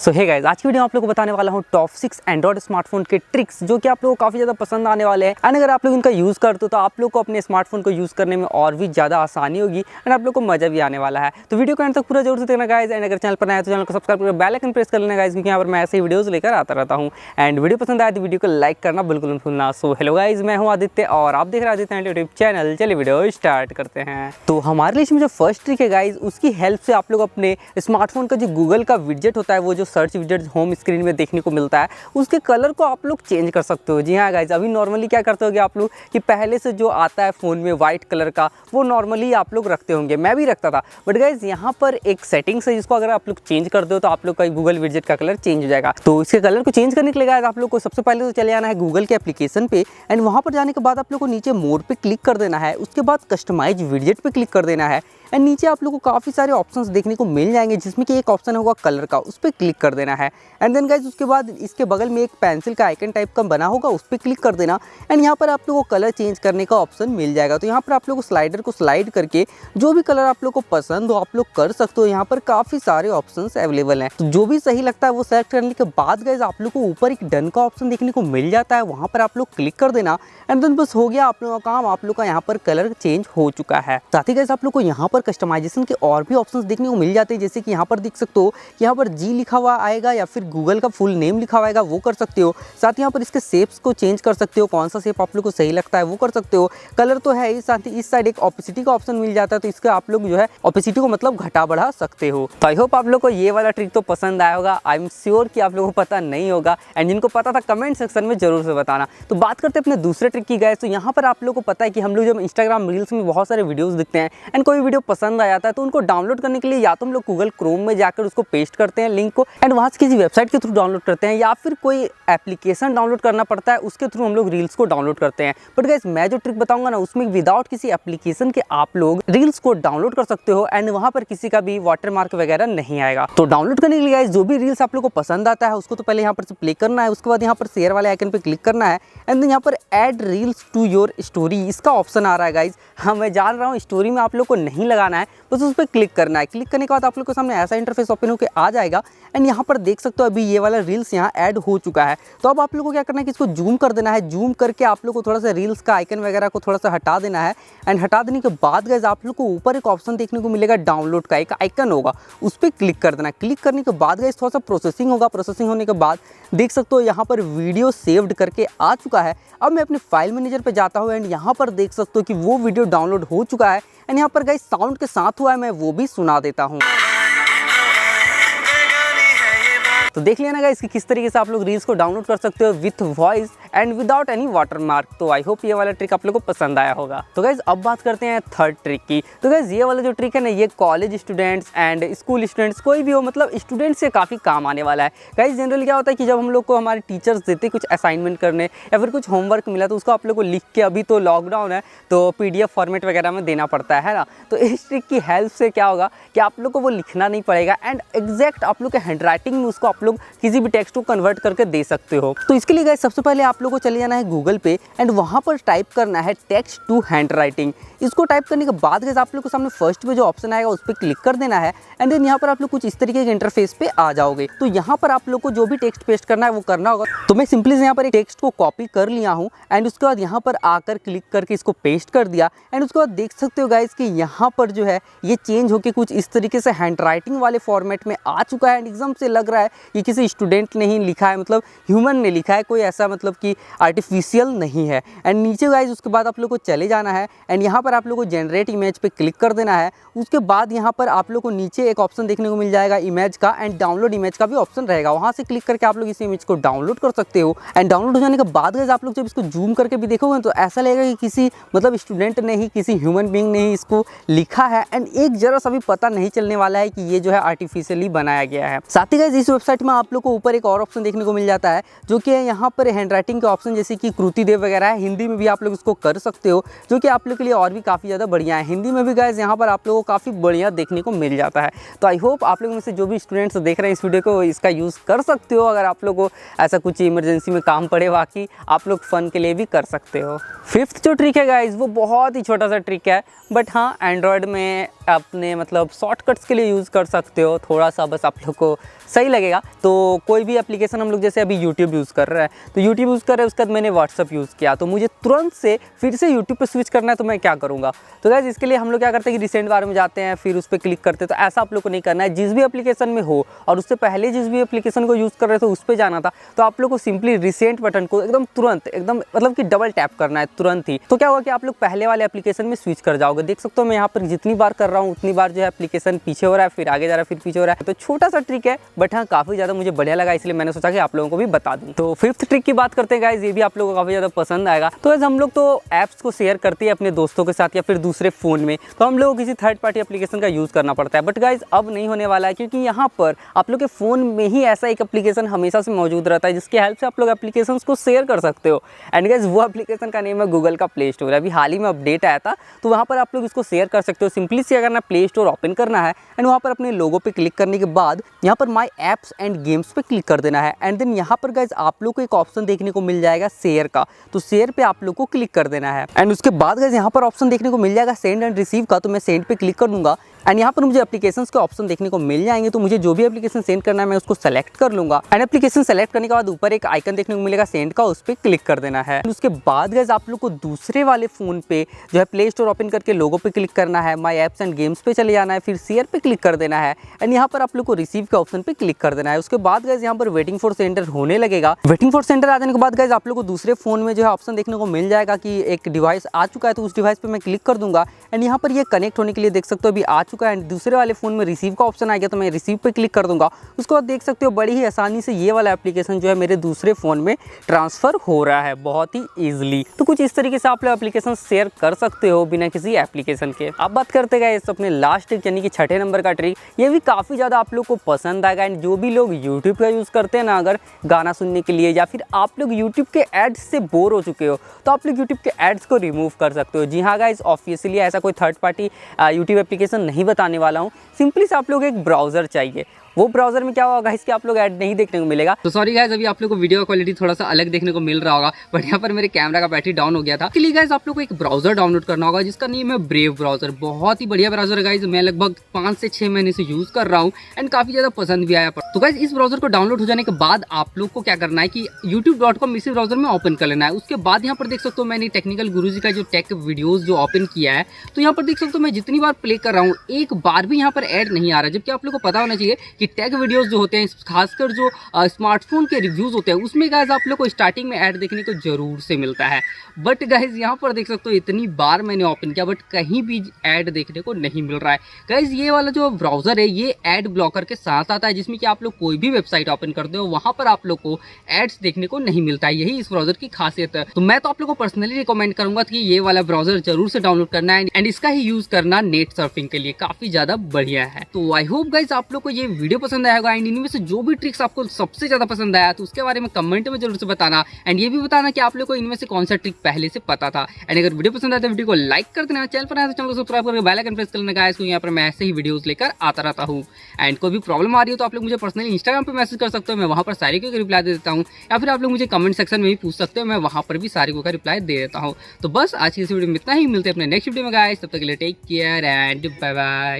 सो hey guys, आज की video में आप लोगों को बताने वाला हूँ टॉप 6 एंड्रॉइड स्मार्टफोन के ट्रिक्स जो कि आप लोगों को काफ़ी ज़्यादा पसंद आने वाले हैं। एंड अगर आप लोग इनका यूज़ करते हो तो आप लोग को अपने स्मार्टफोन को यूज़ करने में और भी ज़्यादा आसानी होगी एंड आप लोग को मजा भी आने वाला है। तो वीडियो को एंड तक पूरा जरूर से देखना गाइस। एंड अगर चैनल पर नया है तो चैनल को सब्सक्राइब करके बेल आइकन प्रेस कर लेना गाइस, क्योंकि यहाँ पर मैं ऐसे ही वीडियोस लेकर आता रहता हूँ। एंड वीडियो पसंद आए तो वीडियो को लाइक करना बिल्कुल मत भूलना। सो हेलो गाइस, मैं हूँ आदित्य और आप देख रहे हैं आदित्य यूट्यूब चैनल। चलिए वीडियो स्टार्ट करते हैं। तो हमारे लिए इसमें जो फर्स्ट ट्रिक है गाइस, उसकी हेल्प से आप लोग अपने स्मार्टफोन का जो गूगल का विडजेट होता है, वो जो सर्च विडजेट होम स्क्रीन में देखने को मिलता है, उसके कलर को आप लोग चेंज कर सकते हो। जी हाँ गाइस, अभी नॉर्मली क्या करते होगे आप लोग कि पहले से जो आता है फ़ोन में वाइट कलर का, वो नॉर्मली आप लोग रखते होंगे, मैं भी रखता था। बट गाइस यहाँ पर एक सेटिंग्स है जिसको अगर आप लोग चेंज कर दो तो आप लोग का गूगल विडजेट का कलर चेंज हो जाएगा। तो इसके कलर को चेंज करने के लिए गाइस आप लोग को सबसे पहले तो चले आना है गूगल के एप्लीकेशन पे। एंड वहाँ पर जाने के बाद आप लोग को नीचे मोड पे क्लिक कर देना है। उसके बाद कस्टमाइज विडजेट पे क्लिक कर देना है। एंड नीचे आप लोगों को काफ़ी सारे ऑप्शंस देखने को मिल जाएंगे, जिसमें कि एक ऑप्शन होगा कलर का, उस पर क्लिक कर देना है। एंड देन गाइज उसके बाद इसके बगल में एक पेंसिल का आइकन टाइप का बना होगा, उस पर क्लिक कर देना। एंड यहाँ पर आप लोगों को कलर चेंज करने का ऑप्शन मिल जाएगा। तो यहाँ पर आप लोग स्लाइडर को स्लाइड करके जो भी कलर आप लोग को पसंद हो आप लोग कर सकते हो। यहाँ पर काफ़ी सारे ऑप्शंस अवेलेबल हैं, तो जो भी सही लगता है वो सेलेक्ट करने के बाद गाइज आप लोग को ऊपर एक डन का ऑप्शन देखने को मिल जाता है, वहाँ पर आप लोग क्लिक कर देना। एंड देन बस हो गया आप लोगों का काम, आप लोग का यहाँ पर कलर चेंज हो चुका है। साथ ही गाइज आप लोग को यहाँ पर कस्टमाइजेशन के और भी ऑप्शंस देखने को मिल जाते हैं, जैसे कि यहाँ पर देख सकते हो कि यहाँ पर जी लिखा हुआ आएगा या फिर गूगल का फुल नेम लिखा हुआ आएगा, वो कर सकते हो। साथ ही यहाँ पर इसके शेप्स को चेंज कर सकते हो, कौन सा शेप आप लोग को सही लगता है वो कर सकते हो। कलर तो है ही, साथ ही इस साइड एक ओपेसिटी का ऑप्शन मिल जाता है, तो इसका आप लोग जो है ओपेसिटी को मतलब घटा बढ़ा सकते हो। तो आई होप आप लोग को ये वाला ट्रिक तो पसंद आया होगा। आई एम श्योर कि आप लोगों को पता नहीं होगा, एंड जिनको पता था कमेंट सेक्शन में जरूर से बताना। तो बात करते हैं अपने दूसरे ट्रिक की गाइस। तो यहाँ पर आप लोग को पता है कि हम लोग जब इंस्टाग्राम रील्स में बहुत सारे वीडियोस दिखते हैं एंड कोई वीडियो पसंद आ जाता है, तो उनको डाउनलोड करने के लिए या तो हम लोग गूगल क्रोम में जाकर उसको पेस्ट करते हैं लिंक को, एंड वहाँ से किसी वेबसाइट के थ्रू डाउनलोड करते हैं, या फिर कोई एप्लीकेशन डाउनलोड करना पड़ता है, उसके थ्रू हम लोग रील्स को डाउनलोड करते हैं। बट गाइस मैं जो ट्रिक बताऊंगा ना, उसमें विदाउट किसी एप्लीकेशन के आप लोग रील्स को डाउनलोड कर सकते हो एंड वहाँ पर किसी का भी वाटरमार्क वगैरह नहीं आएगा। तो डाउनलोड करने के लिए गाइस जो भी रील्स आप लोग को पसंद आता है उसको तो पहले यहाँ पर से प्ले करना है, उसके बाद यहाँ पर शेयर वाले आइकन पे क्लिक करना है। एंड देन यहाँ पर add reels to your story इसका ऑप्शन आ रहा है गाइस। हाँ मैं जान रहा हूँ, स्टोरी में आप लोग को नहीं लगाना है, बस उस पर क्लिक करना है। क्लिक करने के बाद आप लोग के सामने ऐसा इंटरफेस ओपन होकर आ जाएगा। एंड यहाँ पर देख सकते हो अभी ये वाला रील्स यहाँ ऐड हो चुका है। तो अब आप लोग को क्या करना है कि इसको जूम कर देना है। जूम करके आप लोग को थोड़ा सा रील्स का आइकन वगैरह को थोड़ा सा हटा देना है। एंड हटा देने के बाद गाइस आप लोग को ऊपर एक ऑप्शन देखने को मिलेगा, डाउनलोड का एक आइकन होगा, उस पर क्लिक कर देना। क्लिक करने के बाद गाइस थोड़ा सा प्रोसेसिंग होगा। प्रोसेसिंग होने के बाद देख सकते हो यहाँ पर वीडियो सेव्ड करके आ चुका है। अब मैं अपने फाइल मैनेजर पे जाता हूँ एंड यहाँ पर देख सकते हो कि वो वीडियो डाउनलोड हो चुका है। एंड यहाँ पर गाइस साउंड के साथ हुआ है, मैं वो भी सुना देता हूँ। तो देख लिया ना गाइस कि किस तरीके से आप लोग रील्स को डाउनलोड कर सकते हो with voice and without any watermark. तो आई होप ये वाला ट्रिक आप लोगों को पसंद आया होगा। तो गाइस अब बात करते हैं थर्ड ट्रिक की। तो गाइस ये वाला जो ट्रिक है ना, ये college students and school students कोई भी हो, मतलब स्टूडेंट्स से काफ़ी काम आने वाला है। गाइस जनरली क्या होता है कि जब हम लोग को हमारे टीचर्स देते कुछ असाइनमेंट करने या फिर कुछ होमवर्क मिला, तो उसको आप लोग को लिख के, अभी तो लॉकडाउन है तो PDF फॉर्मेट वगैरह में देना पड़ता है ना। तो इस ट्रिक की हेल्प से क्या होगा कि आप लोग को वो लिखना नहीं पड़ेगा एंड एग्जैक्ट आप लोग के हैंड राइटिंग में उसको आप लोग किसी भी टेक्स्ट को कन्वर्ट करके दे सकते हो। तो इसके लिए गाइस सबसे पहले आप लोगों को चले जाना है गूगल पे एंड वहां पर टाइप करना है टेक्स्ट टू हैंड राइटिंग। इसको टाइप करने के बाद गाइस आप लोग को सामने फर्स्ट पे जो ऑप्शन आएगा उस पर क्लिक कर देना है। एंड देन यहाँ पर आप लोग कुछ इस तरीके के इंटरफेस पे आ जाओगे। तो यहाँ पर आप लोग को जो भी टेक्स्ट पेस्ट करना है वो करना होगा। तो मैं सिंपली से यहाँ पर एक टेक्स्ट को कॉपी कर लिया हूँ एंड उसके बाद यहाँ पर आकर क्लिक करके इसको पेस्ट कर दिया। एंड उसके बाद देख सकते हो गाइस कि यहाँ पर जो है ये चेंज होकर कुछ इस तरीके से हैंड राइटिंग वाले फॉर्मेट में आ चुका है। एंड एकदम से लग रहा है कि किसी स्टूडेंट ने ही लिखा है, मतलब ह्यूमन ने लिखा है, कोई ऐसा मतलब कि आर्टिफिशियल नहीं है। एंड नीचे गाइस उसके बाद आप लोग को चले जाना है एंड यहाँ पर आप लोग को जनरेट इमेज पे क्लिक कर देना है। उसके बाद यहाँ पर आप लोग को नीचे एक ऑप्शन देखने को मिल जाएगा इमेज का, एंड डाउनलोड इमेज का भी ऑप्शन रहेगा। वहाँ से क्लिक करके आप लोग इस इमेज को डाउनलोड कर सकते हो। एंड डाउनलोड हो जाने के बाद गाइस आप लोग जब इसको जूम करके भी देखोगे तो ऐसा लगेगा कि किसी मतलब स्टूडेंट ने ही, किसी ह्यूमन बीइंग ने ही इसको लिखा है। एंड एक जरा सा भी पता नहीं चलने वाला है कि ये जो है आर्टिफिशियली बनाया गया है। साथ ही गाइस इस वेबसाइट में आप लोग को ऊपर एक और ऑप्शन देखने को मिल जाता है, जो कि है यहाँ पर हैंड राइटिंग के ऑप्शन, जैसे कि कृति देव वगैरह है, हिंदी में भी आप लोग इसको कर सकते हो, जो कि आप लोग के लिए और भी काफ़ी ज़्यादा बढ़िया है। हिंदी में भी गाइस यहाँ पर आप लोगों को काफ़ी बढ़िया देखने को मिल जाता है। तो आई होप आप लोगों में से जो भी स्टूडेंट्स देख रहे हैं इस वीडियो को, इसका यूज़ कर सकते हो। अगर आप लोग को ऐसा कुछ इमरजेंसी में काम पड़े, बाकी आप लोग फ़न के लिए भी कर सकते हो। फिफ्थ जो ट्रिक है गाइस वो बहुत ही छोटा सा ट्रिक है, बट हाँ एंड्रॉयड में अपने मतलब शॉर्टकट्स के लिए यूज़ कर सकते हो। थोड़ा सा बस आप लोग को सही लगेगा। तो कोई भी एप्लीकेशन हम लोग जैसे अभी यूट्यूब यूज़ कर रहे हैं, तो यूट्यूब यूज़ कर रहे हैं, उसके बाद मैंने व्हाट्सअप यूज़ किया, तो मुझे तुरंत से फिर से यूट्यूब पे स्विच करना है, तो मैं क्या करूँगा। तो गाइस इसके लिए हम लोग क्या करते हैं कि रिसेंट बार में जाते हैं, फिर उस पर क्लिक करते हैं। तो ऐसा आप लोग को नहीं करना है। जिस भी एप्लीकेशन में हो और उससे पहले जिस भी एप्लीकेशन को यूज़ कर रहे थे उस पर जाना था, तो आप लोग को सिंपली रिसेंट बटन को एकदम तुरंत, एकदम मतलब कि डबल टैप करना है तुरंत ही। तो क्या होगा कि आप लोग पहले वाले एप्लीकेशन में स्विच कर जाओगे। देख सकते हो मैं यहाँ पर जितनी बार कर रहा हूँ उतनी बार जो है एप्लीकेशन पीछे हो रहा है, फिर आगे जा रहा है, फिर पीछे हो रहा है। तो छोटा सा ट्रिक है, बट हाँ काफ़ी ज़्यादा मुझे बढ़िया लगा, इसलिए मैंने सोचा कि आप लोगों को भी बता दूँ। तो फिफ्थ ट्रिक की बात करते हैं गाइस, ये भी आप लोगों को काफ़ी ज़्यादा पसंद आएगा। तो हम लोग तो ऐप्स को शेयर करते हैं अपने दोस्तों के साथ या फिर दूसरे फ़ोन में, तो हम लोग को किसी थर्ड पार्टी एप्लीकेशन का यूज़ करना पड़ता है। बट गाइस अब नहीं होने वाला है, क्योंकि यहाँ पर आप लोग के फ़ोन में ही ऐसा एक एप्लीकेशन हमेशा से मौजूद रहता है जिसकी हेल्प से आप लोग एप्लीकेशंस को शेयर कर सकते हो। एंड गाइस वो एप्लीकेशन का नेम है गूगल का प्ले स्टोर। अभी हाल ही में अपडेट आया था, तो वहाँ पर आप लोग इसको शेयर कर सकते हो। सिंपली से करना, प्ले स्टोर ओपन करना है एंड वहाँ पर अपने लोगो पे क्लिक करने के बाद यहाँ पर माई एप्स एंड गेम्स पे क्लिक कर देना है। एंड देन यहाँ पर गाइस आप लोग को एक ऑप्शन देखने को मिल जाएगा शेयर का, तो शेयर पे आप लोग को क्लिक कर देना है। एंड उसके बाद गाइस यहाँ पर ऑप्शन देखने को मिल जाएगा सेंड एंड रिसीव का, तो मैं सेंड पे क्लिक कर दूंगा। एंड यहाँ पर मुझे एप्लीकेशंस के ऑप्शन देखने को मिल जाएंगे, तो मुझे जो भी एप्लीकेशन सेंड करना है मैं उसको सेलेक्ट कर लूंगा। एंड एप्लीकेशन सेलेक्ट करने के बाद ऊपर एक आइकन देखने को मिलेगा सेंड का, उस पर क्लिक कर देना है। उसके बाद गाइस आप लोग को दूसरे वाले फोन पे जो है प्ले स्टोर ओपन करके लोगो पे क्लिक करना है, माई एप्स एंड गेम्स पे चले जाना है, फिर शेयर पे क्लिक कर देना है। एंड यहाँ पर आप लोग को रिसीव के ऑप्शन पे क्लिक कर देना है। उसके बाद गाइस यहाँ पर वेटिंग फॉर सेंटर होने लगेगा। वेटिंग फॉर सेंटर आ जाने के बाद गाइस आप लोग को दूसरे फोन में जो है ऑप्शन देखने को मिल जाएगा कि एक डिवाइस आ चुका है, तो उस डिवाइस पे मैं क्लिक कर दूंगा। एंड यहाँ पर ये कनेक्ट होने के लिए देख सकते हो अभी आ चुका है। एंड दूसरे वाले फोन में रिसीव का ऑप्शन आ गया, तो मैं रिसीव पे क्लिक कर दूंगा। उसके बाद देख सकते हो बड़ी ही आसानी से ये वाला एप्लीकेशन जो है मेरे दूसरे फोन में ट्रांसफर हो रहा है, बहुत ही ईजिली। तो कुछ इस तरीके से आप लोग एप्लीकेशन शेयर कर सकते हो बिना किसी एप्लीकेशन के। अब बात करते गए इस अपने लास्ट ट्रिक यानी कि छठे नंबर का ट्रिक। ये भी काफ़ी ज़्यादा आप लोग को पसंद आएगा। एंड जो भी लोग यूट्यूब का यूज़ करते हैं ना, अगर गाना सुनने के लिए या फिर आप लोग यूट्यूब के एड्स से बोर हो चुके हो, तो आप लोग यूट्यूब के एड्स को रिमूव कर सकते हो। जी हाँ गाइस, ऑब्वियसली ऐसा कोई थर्ड पार्टी यूट्यूब एप्लीकेशन नहीं बताने वाला हूँ। सिंपली से आप लोग एक ब्राउज़र चाहिए। वो ब्राउजर में क्या होगा गाइस कि आप लोग ऐड नहीं देखने को मिलेगा। तो सॉरी गाइस, अभी आप लोग को वीडियो क्वालिटी थोड़ा सा अलग देखने को मिल रहा होगा, बट यहाँ पर मेरे कैमरा का बैटरी डाउन हो गया था। इसलिए गाइस आप लोग को एक ब्राउजर डाउनलोड करना होगा जिसका नेम है ब्रेव ब्राउजर। बहुत ही बढ़िया ब्राउजर है गाइस, मैं लगभग 5 से 6 महीने से यूज कर रहा हूँ एंड काफी ज्यादा पसंद भी आया। तो गाइस इस ब्राउजर को डाउनलोड हो जाने के बाद आप लोग को क्या करना है कि youtube.com इसी ब्राउजर में ओपन कर लेना है। उसके बाद यहाँ पर देख सकते हो मैंने टेक्निकल गुरुजी का जो टेक वीडियोज जो ओपन किया है, तो यहाँ पर देख सकते हो मैं जितनी बार प्ले कर रहा हूँ एक बार भी यहाँ पर ऐड नहीं आ रहा। जबकि आप लोग को पता होना चाहिए कि टेक वीडियोज जो होते हैं, खासकर जो स्मार्टफोन के रिव्यूज होते हैं, उसमें गाइस आप लोग को स्टार्टिंग में ऐड देखने को जरूर से मिलता है। बट गाइस यहाँ पर देख सकते हो इतनी बार मैंने ओपन किया बट कहीं भी ऐड देखने को नहीं मिल रहा है। गाइस ये वाला जो ब्राउजर है ये ऐड ब्लॉकर के साथ आता है, जिसमें कि आप लोग कोई भी वेबसाइट ओपन करते हो वहां पर आप लोग को एड्स देखने को नहीं मिलता है। यही इस ब्राउजर की खासियत है। तो मैं तो आप लोग को पर्सनली रिकमेंड करूंगा कि ये वाला ब्राउजर जरूर से डाउनलोड करना है एंड इसका ही यूज करना नेट सर्फिंग के लिए, काफी ज्यादा बढ़िया है। तो आई होप गाइस आप लोग को ये वीडियो पसंद आया होगा एंड इनमें से जो भी ट्रिक्स आपको सबसे ज्यादा पसंद आया तो उसके बारे में कमेंट में जरूर से बताना एंड ये भी बताना कि आप लोग को इनमें से कौन सा ट्रिक पहले से पता था। एंड अगर वीडियो पसंद आया तो वीडियो को लाइक कर देना, चैनल पर आया तो चैनल को सब्सक्राइब करके बेल आइकन प्रेस कर लेना गाइस, क्योंकि यहाँ पर मैं ऐसे ही वीडियोस लेकर आता रहता हूँ। एंड कोई भी प्रॉब्लम आ रही हो तो आप लोग मुझे पर्सनली इंस्टाग्राम पर मैसेज कर सकते हो, मैं वहाँ पर सारे को रिप्लाई दे देता हूँ, या फिर आप लोग मुझे कमेंट सेक्शन में भी पूछ सकते हो, मैं वहाँ पर भी सारे को रिप्लाई दे देता हूँ। तो बस आज की इस वीडियो में इतना ही, मिलते हैं अपने नेक्स्ट वीडियो में गाइस, तब तक के लिए take care and bye bye.